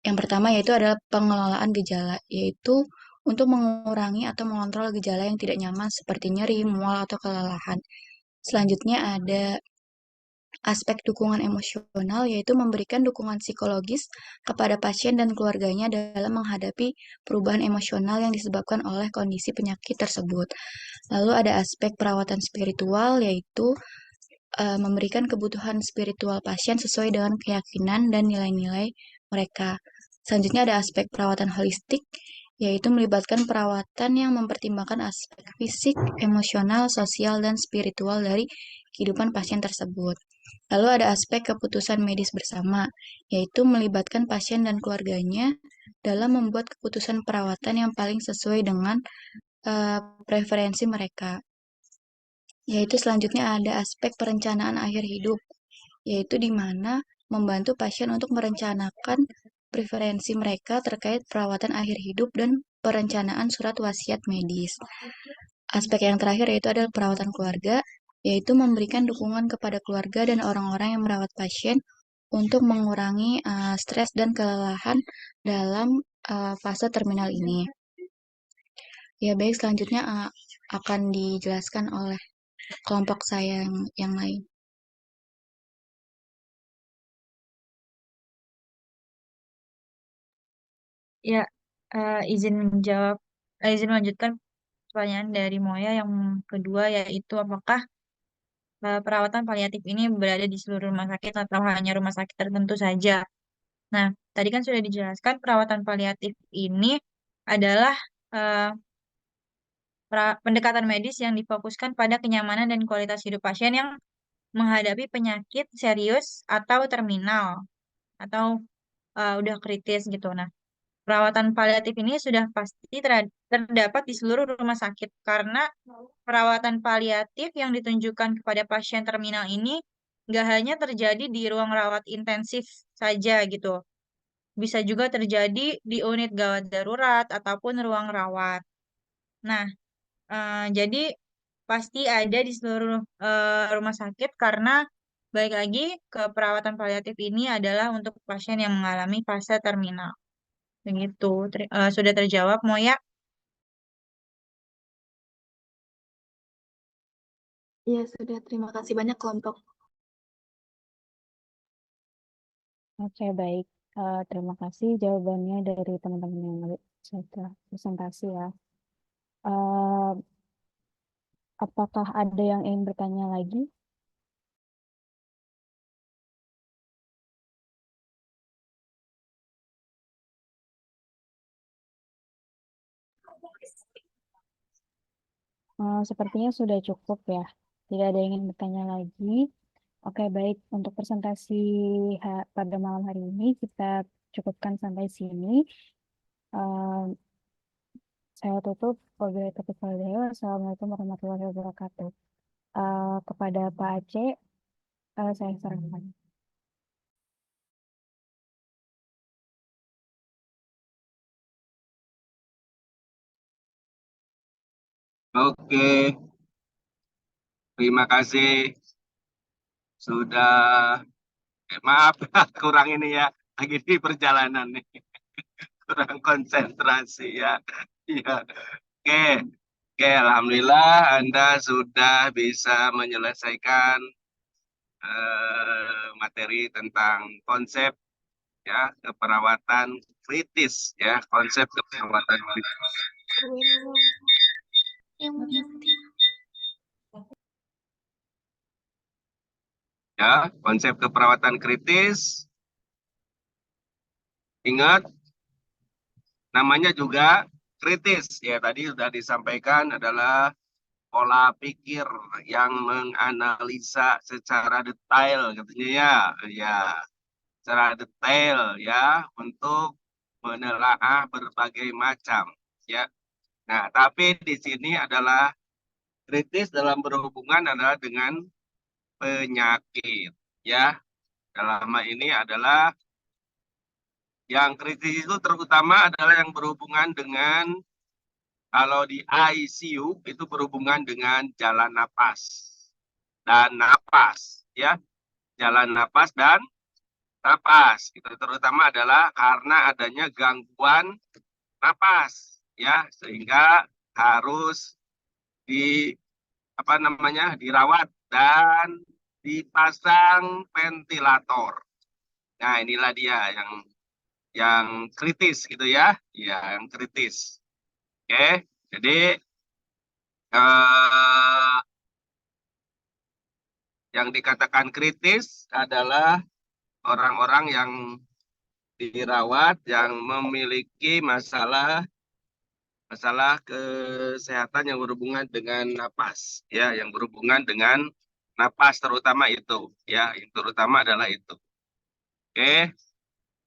Yang pertama yaitu adalah pengelolaan gejala, yaitu untuk mengurangi atau mengontrol gejala yang tidak nyaman seperti nyeri, mual, atau kelelahan. Selanjutnya ada aspek dukungan emosional, yaitu memberikan dukungan psikologis kepada pasien dan keluarganya dalam menghadapi perubahan emosional yang disebabkan oleh kondisi penyakit tersebut. Lalu ada aspek perawatan spiritual, yaitu memberikan kebutuhan spiritual pasien sesuai dengan keyakinan dan nilai-nilai mereka. Selanjutnya ada aspek perawatan holistik, yaitu melibatkan perawatan yang mempertimbangkan aspek fisik, emosional, sosial, dan spiritual dari kehidupan pasien tersebut. Lalu ada aspek keputusan medis bersama, yaitu melibatkan pasien dan keluarganya dalam membuat keputusan perawatan yang paling sesuai dengan preferensi mereka. Yaitu selanjutnya ada aspek perencanaan akhir hidup, yaitu di mana membantu pasien untuk merencanakan preferensi mereka terkait perawatan akhir hidup dan perencanaan surat wasiat medis. Aspek yang terakhir yaitu adalah perawatan keluarga, yaitu memberikan dukungan kepada keluarga dan orang-orang yang merawat pasien untuk mengurangi stres dan kelelahan dalam fase terminal ini. Ya baik, selanjutnya akan dijelaskan oleh kelompok saya yang lain. Ya, izin menjawab, izin melanjutkan pertanyaan dari Moya yang kedua, yaitu apakah perawatan paliatif ini berada di seluruh rumah sakit atau hanya rumah sakit tertentu saja? Nah, tadi kan sudah dijelaskan perawatan paliatif ini adalah pendekatan medis yang difokuskan pada kenyamanan dan kualitas hidup pasien yang menghadapi penyakit serius atau terminal atau udah kritis gitu. Nah, perawatan paliatif ini sudah pasti terdapat di seluruh rumah sakit karena perawatan paliatif yang ditunjukkan kepada pasien terminal ini nggak hanya terjadi di ruang rawat intensif saja gitu. Bisa juga terjadi di unit gawat darurat ataupun ruang rawat. Nah, jadi pasti ada di seluruh rumah sakit karena baik lagi ke perawatan paliatif ini adalah untuk pasien yang mengalami fase terminal. Begitu. Sudah terjawab, Moya? Iya, sudah. Terima kasih banyak kelompok. Oke, baik. Terima kasih jawabannya dari teman-teman yang sudah presentasi ya. Apakah ada yang ingin bertanya lagi? Sepertinya sudah cukup ya. Tidak ada yang ingin bertanya lagi. Oke, baik. Untuk presentasi pada malam hari ini kita cukupkan sampai sini. Saya tutup. Wabillahi taufiq wal hidayah. Wassalamualaikum warahmatullahi wabarakatuh. Kepada Pak Aceh, saya serahkan. Oke, terima kasih sudah. Maaf, kurang ini ya, lagi di perjalanan nih, kurang konsentrasi ya. Iya, oke, oke, alhamdulillah Anda sudah bisa menyelesaikan materi tentang konsep ya keperawatan kritis ya, konsep keperawatan kritis. Ya, konsep keperawatan kritis. Ingat, namanya juga kritis. Ya, tadi sudah disampaikan adalah pola pikir yang menganalisa secara detail katanya ya. Ya, secara detail ya untuk menelaah berbagai macam ya. Nah, tapi di sini adalah Kritis dalam berhubungan adalah dengan penyakit, ya. Dalam hal ini adalah yang kritis itu terutama adalah yang berhubungan dengan, kalau di ICU itu berhubungan dengan jalan napas dan napas, ya. Jalan napas dan napas. Itu terutama adalah karena adanya gangguan napas, ya, sehingga harus dirawat dan dipasang ventilator. Nah, inilah dia yang kritis gitu ya, yang kritis. Oke, jadi yang dikatakan kritis adalah orang-orang yang dirawat yang memiliki masalah kesehatan yang berhubungan dengan napas, ya, yang berhubungan dengan napas terutama itu, ya, yang terutama adalah itu. Oke,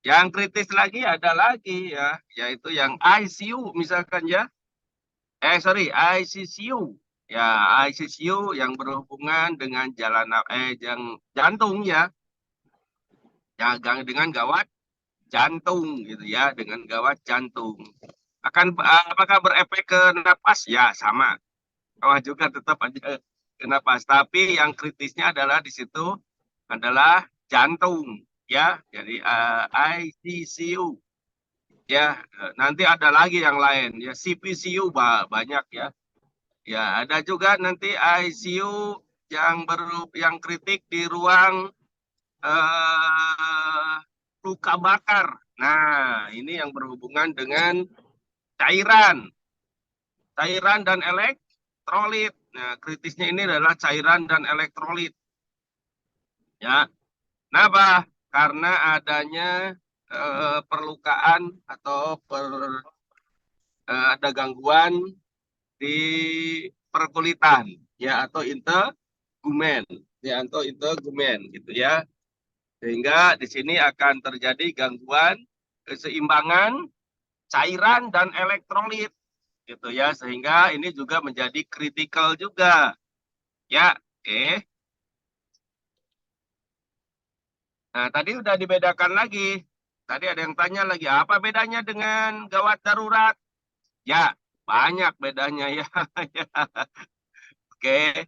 yang kritis lagi ada lagi, ya, yaitu yang ICU misalkan, ya, ICCU, ya, ICCU yang berhubungan dengan jantung, ya, dengan gawat jantung gitu, ya, dengan gawat jantung. Apakah berefek ke napas? Ya, sama. Juga tetap aja ke napas. Tapi yang kritisnya adalah di situ adalah jantung, ya. Jadi ICCU, ya. Nanti ada lagi yang lain, ya, CPCU banyak, ya. Ya, ada juga nanti ICU yang kritik di ruang luka bakar. Nah, ini yang berhubungan dengan cairan dan elektrolit. Nah, kritisnya ini adalah cairan dan elektrolit. Ya, kenapa? Karena adanya perlukaan atau ada gangguan di perkulitan, ya, atau integumen, gitu, ya. Sehingga di sini akan terjadi gangguan keseimbangan cairan dan elektrolit, gitu, ya, sehingga ini juga menjadi kritikal juga, ya. Oke. Nah, tadi udah dibedakan lagi. Tadi ada yang tanya lagi, apa bedanya dengan gawat darurat? Ya, banyak bedanya, ya. Oke.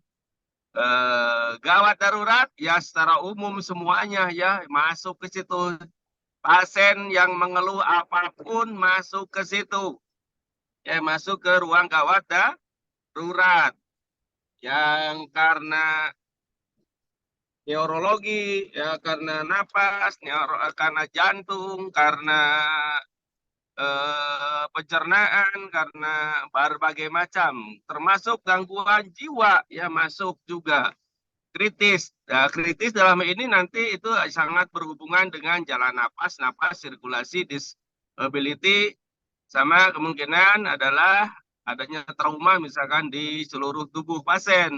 Gawat darurat, ya, secara umum semuanya, ya, masuk ke situ. Pasien yang mengeluh apapun masuk ke situ. Ya, masuk ke ruang gawat darurat. Yang karena neurologi, ya, karena napas, karena jantung, karena pencernaan, karena berbagai macam, termasuk gangguan jiwa, ya, masuk juga. Kritis. Nah, kritis dalam ini nanti itu sangat berhubungan dengan jalan napas, sirkulasi, disability, sama kemungkinan adalah adanya trauma misalkan di seluruh tubuh pasien.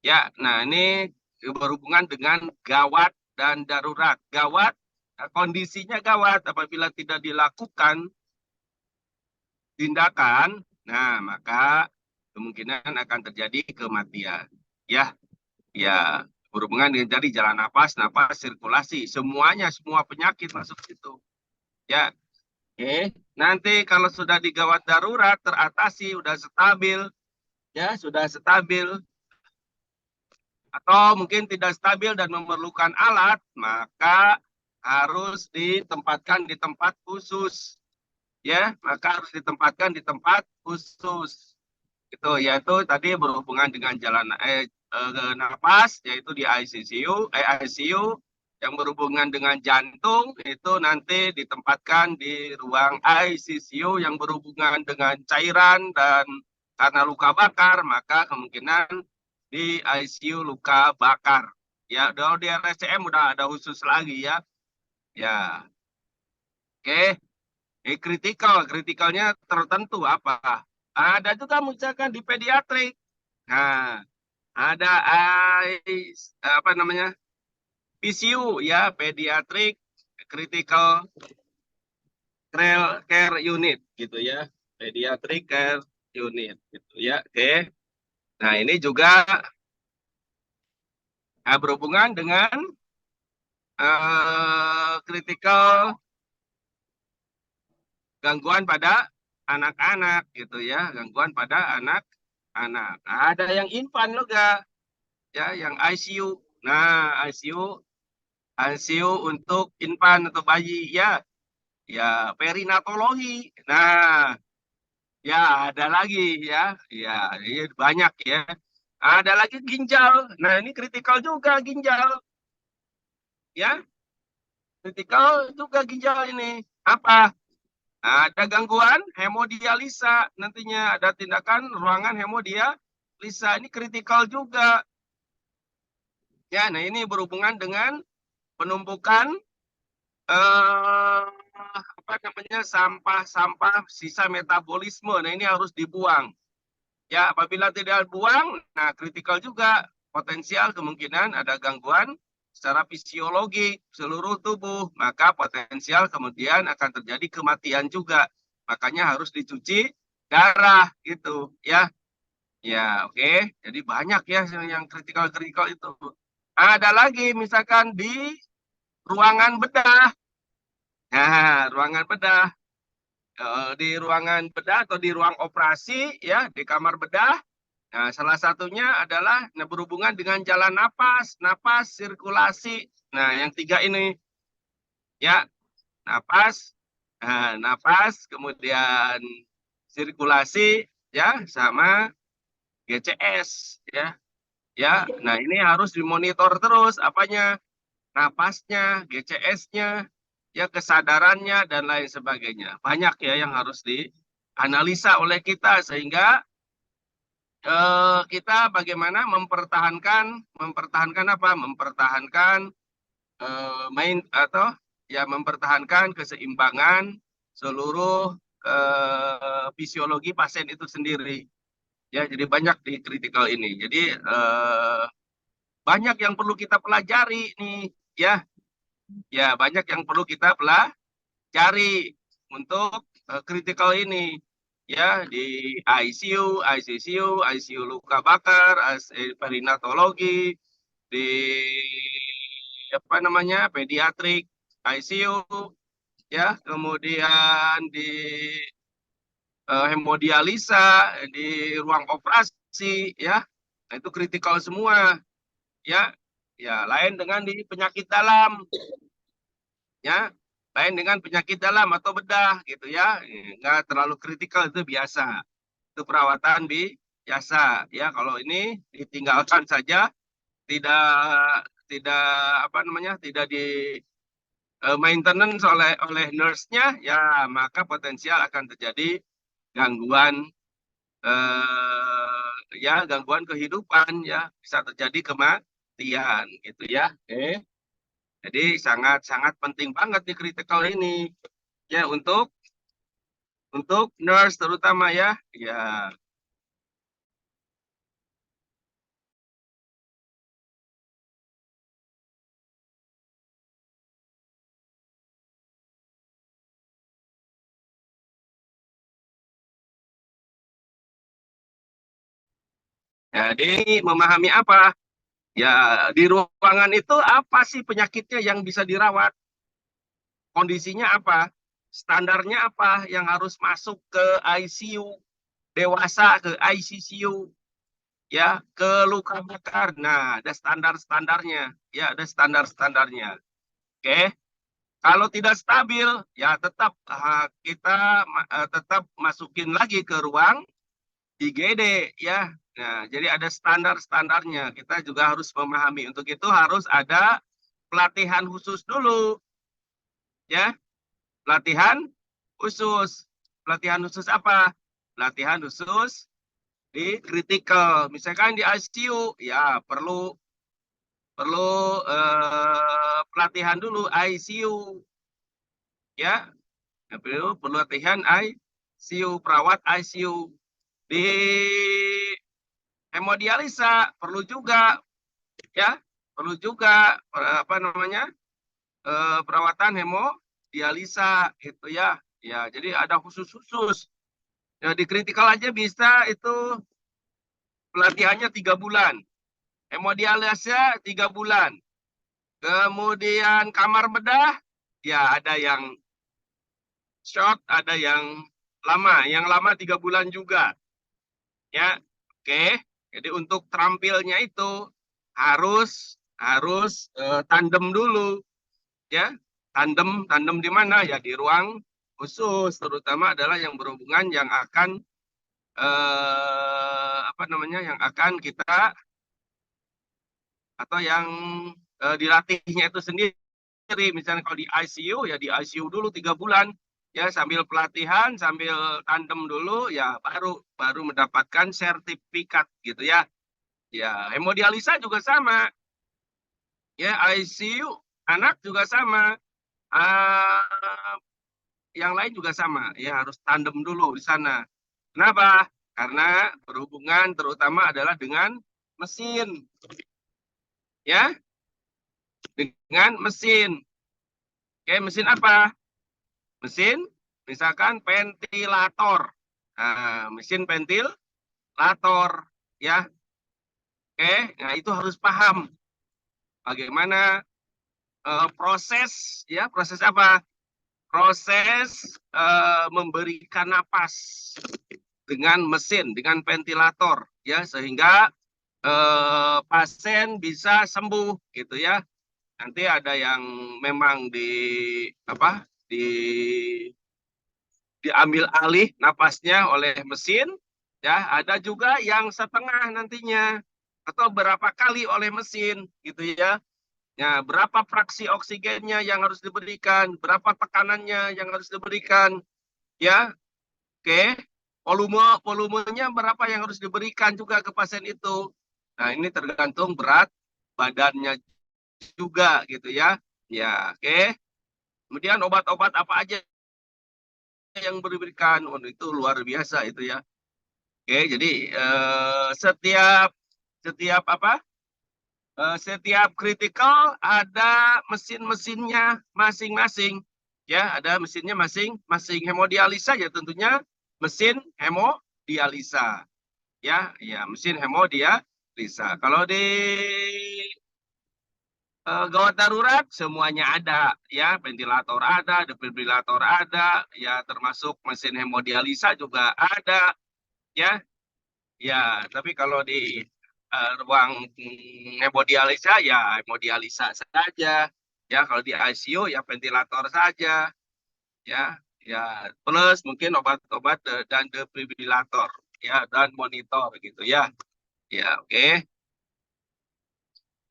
Ya, nah ini berhubungan dengan gawat dan darurat. Gawat, kondisinya gawat apabila tidak dilakukan tindakan, nah maka kemungkinan akan terjadi kematian. Ya, ya, berhubungan dengan jadi jalan napas, sirkulasi, semua penyakit masuk situ. Ya, oke. Nanti kalau sudah di gawat darurat teratasi, sudah stabil, ya, atau mungkin tidak stabil dan memerlukan alat, maka harus ditempatkan di tempat khusus, ya, Itu yaitu tadi berhubungan dengan jalan napas, yaitu di ICU, yang berhubungan dengan jantung itu nanti ditempatkan di ruang ICCU, yang berhubungan dengan cairan dan karena luka bakar, maka kemungkinan di ICU luka bakar. Ya, kalau di RSCM udah ada khusus lagi, ya. Ya. Oke. Kritikalnya tertentu apa? Ada juga misalkan di pediatrik. Nah, ada PCU, ya, pediatric critical care unit, gitu, ya, pediatric care unit, gitu, ya. Oke. Nah, ini juga berhubungan dengan kritikal gangguan pada anak-anak gitu ya, gangguan pada anak-anak. Ada yang infant juga ya, yang ICU. Nah, ICU untuk infant atau bayi ya, ya perinatologi. Nah, ya ada lagi ya, ya banyak ya. Ada lagi ginjal. Nah, ini kritikal juga ginjal. Ya, kritikal juga ginjal ini. Apa? Ada gangguan hemodialisa, nantinya ada tindakan ruangan hemodialisa, ini kritikal juga. Ya, nah ini berhubungan dengan penumpukan sampah-sampah sisa metabolisme. Nah, ini harus dibuang. Ya, apabila tidak dibuang, nah kritikal juga, potensial kemungkinan ada gangguan secara fisiologi seluruh tubuh, maka potensial kemudian akan terjadi kematian juga. Makanya harus dicuci darah gitu ya. Ya, oke. Jadi banyak ya yang kritikal itu. Ada lagi misalkan di ruangan bedah. Nah, ruangan bedah. Di ruangan bedah atau di ruang operasi ya, di kamar bedah. Nah, salah satunya adalah berhubungan dengan jalan napas, sirkulasi. Nah, yang 3 ini ya, napas, kemudian sirkulasi ya, sama GCS ya. Ya, nah ini harus dimonitor terus apanya, napasnya, GCS-nya, ya kesadarannya dan lain sebagainya. Banyak ya yang harus dianalisa oleh kita sehingga kita bagaimana mempertahankan apa? Mempertahankan mempertahankan keseimbangan seluruh fisiologi pasien itu sendiri. Ya, jadi banyak di kritikal ini. Jadi banyak yang perlu kita pelajari nih, ya. Ya, banyak yang perlu kita pelajari untuk kritikal ini. Ya, di ICU, ICU luka bakar, perinatologi, di pediatrik, ICU, ya, kemudian di hemodialisa, di ruang operasi, ya, nah, itu kritikal semua, ya, ya, lain dengan di penyakit dalam, ya, lain dengan penyakit dalam atau bedah, gitu ya, nggak terlalu kritikal, itu biasa, itu perawatan biasa, ya, kalau ini ditinggalkan saja, tidak tidak di maintenance oleh nurse-nya, ya, maka potensial akan terjadi gangguan gangguan kehidupan ya, bisa terjadi kematian gitu ya. Oke. Jadi sangat penting banget di kritikal ini ya untuk nurse terutama ya. Ya. Jadi memahami apa? Ya, di ruangan itu apa sih penyakitnya yang bisa dirawat? Kondisinya apa? Standarnya apa yang harus masuk ke ICU? Dewasa ke ICCU, ya, ke luka bakar. Nah, ada standar-standarnya. Ya, ada standar-standarnya. Oke. Kalau tidak stabil, ya tetap kita tetap masukin lagi ke ruang IGD, ya. Nah, jadi ada standar-standarnya. Kita juga harus memahami. Untuk itu harus ada pelatihan khusus dulu, ya. Pelatihan khusus. Pelatihan khusus apa? Pelatihan khusus di kritikal. Misalkan di ICU, ya perlu pelatihan dulu ICU, ya. Perlu latihan ICU, perawat ICU. Di hemodialisa perlu juga, ya, perlu juga perawatan hemodialisa gitu ya. Ya, jadi ada khusus-khusus. Ya, di kritikal aja bisa itu pelatihannya 3 bulan. Hemodialisa 3 bulan. Kemudian kamar bedah, ya ada yang short, ada yang lama. Yang lama 3 bulan juga. Ya, oke. Jadi untuk terampilnya itu harus tandem dulu, ya. Tandem di mana? Ya di ruang khusus, terutama adalah yang berhubungan yang akan yang akan kita atau yang dilatihnya itu sendiri. Misalnya kalau di ICU ya di ICU dulu 3 bulan ya sambil pelatihan sambil tandem dulu ya baru mendapatkan sertifikat gitu ya. Ya hemodialisa juga sama. Ya ICU anak juga sama. Yang lain juga sama ya harus tandem dulu di sana. Kenapa? Karena berhubungan terutama adalah dengan mesin. Ya. Dengan mesin. Oke, mesin apa? Mesin misalkan ventilator. Nah, mesin ventilator ya. Oke, nah itu harus paham bagaimana proses ya, proses apa? Proses memberikan napas dengan mesin, dengan ventilator ya sehingga pasien bisa sembuh gitu ya. Nanti ada yang memang diambil alih napasnya oleh mesin ya, ada juga yang setengah nantinya atau berapa kali oleh mesin gitu ya. Ya, berapa fraksi oksigennya yang harus diberikan, berapa tekanannya yang harus diberikan ya. Oke. Volumenya berapa yang harus diberikan juga ke pasien itu. Nah, ini tergantung berat badannya juga gitu ya. Ya, oke. Kemudian obat-obat apa aja yang diberikan, itu luar biasa itu ya. Oke, jadi setiap kritikal ada mesin-mesinnya masing-masing. Ya, ada mesinnya masing-masing. Hemodialisa ya tentunya mesin hemodialisa. Ya, mesin hemodialisa. Kalau di gawat darurat semuanya ada ya, ventilator ada, defibrilator ada, ya termasuk mesin hemodialisa juga ada ya. Ya, tapi kalau di ruang hemodialisa ya hemodialisa saja. Ya, kalau di ICU ya ventilator saja. Ya, plus mungkin obat-obat dan defibrilator ya dan monitor gitu ya. Ya, oke.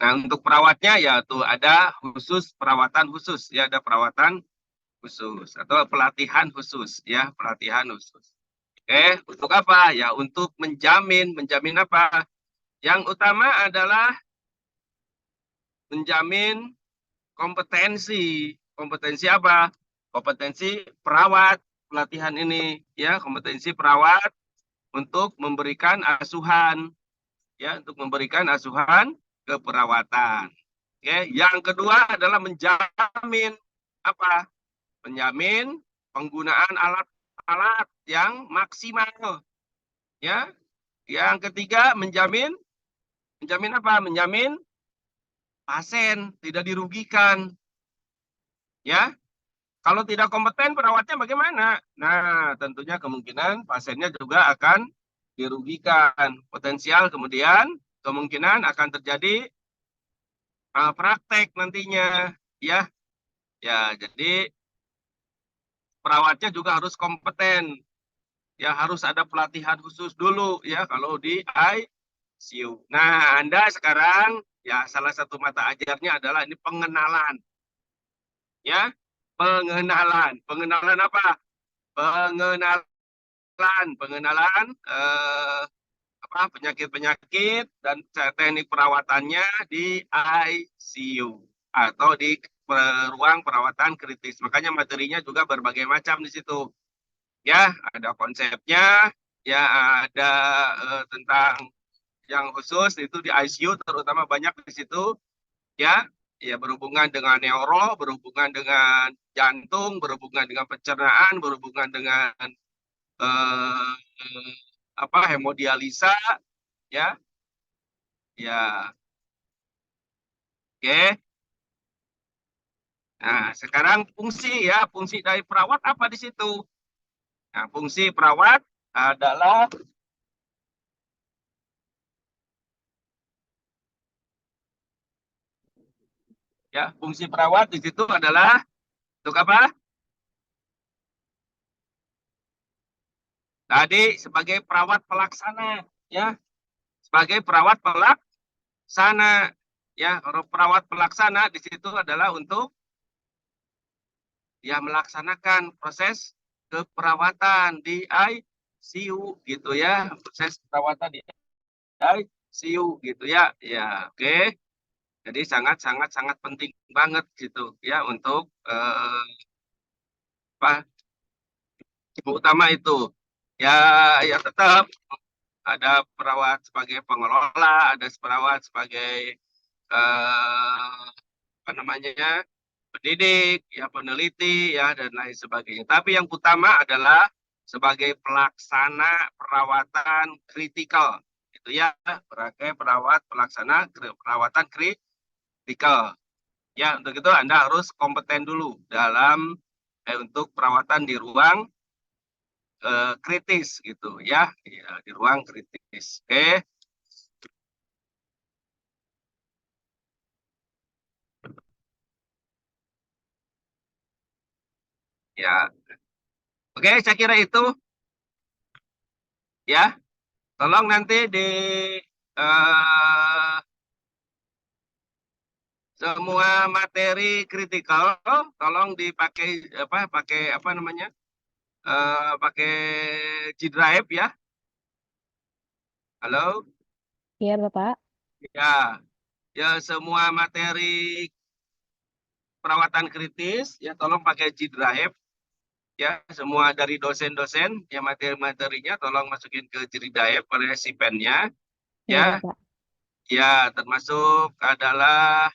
Nah, untuk perawatnya ya tuh ada perawatan khusus ya, ada perawatan khusus atau pelatihan khusus ya, pelatihan khusus. Oke, untuk apa? Ya untuk menjamin apa? Yang utama adalah menjamin kompetensi. Kompetensi apa? Kompetensi perawat pelatihan ini ya, kompetensi perawat untuk memberikan asuhan ya, untuk memberikan asuhan keperawatan. Oke, yang kedua adalah menjamin apa? Menjamin penggunaan alat-alat yang maksimal. Ya. Yang ketiga menjamin apa? Menjamin pasien tidak dirugikan. Ya. Kalau tidak kompeten perawatnya bagaimana? Nah, tentunya kemungkinan pasiennya juga akan dirugikan. Potensial kemungkinan akan terjadi praktek nantinya ya. Ya, jadi perawatnya juga harus kompeten. Ya, harus ada pelatihan khusus dulu ya kalau di ICU. Nah, Anda sekarang ya salah satu mata ajarnya adalah ini pengenalan. Ya, pengenalan. Pengenalan apa? Pengenalan penyakit-penyakit dan teknik perawatannya di ICU atau di ruang perawatan kritis. Makanya materinya juga berbagai macam di situ. Ya, ada konsepnya, ya ada tentang yang khusus itu di ICU terutama banyak di situ. Ya, berhubungan dengan neuro, berhubungan dengan jantung, berhubungan dengan pencernaan, berhubungan dengan hemodialisa, Ya, ya. Oke. Nah, sekarang fungsi ya, fungsi dari perawat apa di situ? Nah, fungsi perawat adalah ya, fungsi perawat di situ adalah untuk apa? Tadi sebagai perawat pelaksana, ya, sebagai perawat pelaksana, ya, perawat pelaksana di situ adalah untuk ya melaksanakan proses keperawatan di ICU gitu ya, proses perawatan di ICU gitu ya, ya, oke. Jadi sangat penting banget gitu ya untuk apa utama itu ya, ya tetap ada perawat sebagai pengelola, ada perawat sebagai apa namanya pendidik, ya peneliti, ya dan lain sebagainya. Tapi yang utama adalah sebagai pelaksana perawatan kritikal, gitu ya, sebagai perawat pelaksana perawatan kritikal. Ya, untuk itu Anda harus kompeten dulu dalam untuk perawatan di ruang kritis gitu ya, ya di ruang kritis. Oke. Ya. Oke, saya kira itu ya. Tolong nanti di eh, semua materi kritikal tolong dipakai pakai apa namanya? Pakai G Drive ya. Halo? Iya, Bapak. Ya. Ya, semua materi perawatan kritis ya tolong pakai G Drive ya, semua dari dosen-dosen ya, materi-materinya tolong masukin ke G Drive pada si pen-nya Iya, ya. Bapak. Ya, termasuk adalah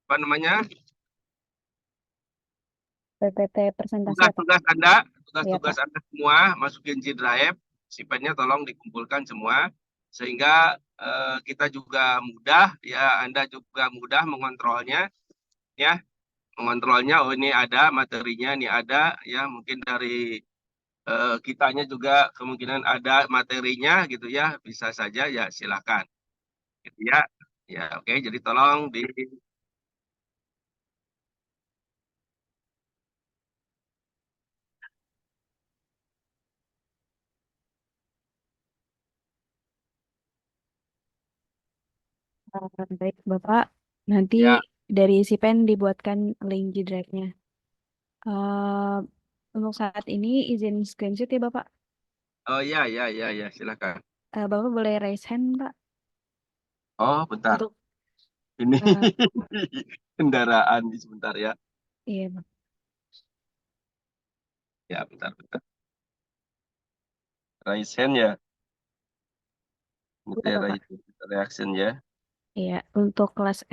apa namanya? PPT presentasi apa? Tugas-tugas Anda, Iya, tugas-tugas Pak. Anda semua masukin G Drive, si pen-nya tolong dikumpulkan semua sehingga kita juga mudah ya, Anda juga mudah mengontrolnya ya, mengontrolnya. Oh, ini ada materinya, ini ada ya, mungkin dari kitanya juga kemungkinan ada materinya gitu ya, bisa saja ya, silakan gitu ya. Ya, oke, jadi tolong di Baik, Bapak. Nanti ya. dari si pen dibuatkan link G Drive-nya. Eh, untuk saat ini izin screenshot ya, Bapak. Oh ya, ya, ya, ya, silakan. Bapak boleh raise hand, Pak. Oh, bentar. Untuk Ini eh, kendaraan sebentar ya. iya, Pak. Ya, bentar, bentar. Raise hand ya. Iya, Bapak. Reaction ya. Iya, untuk kelas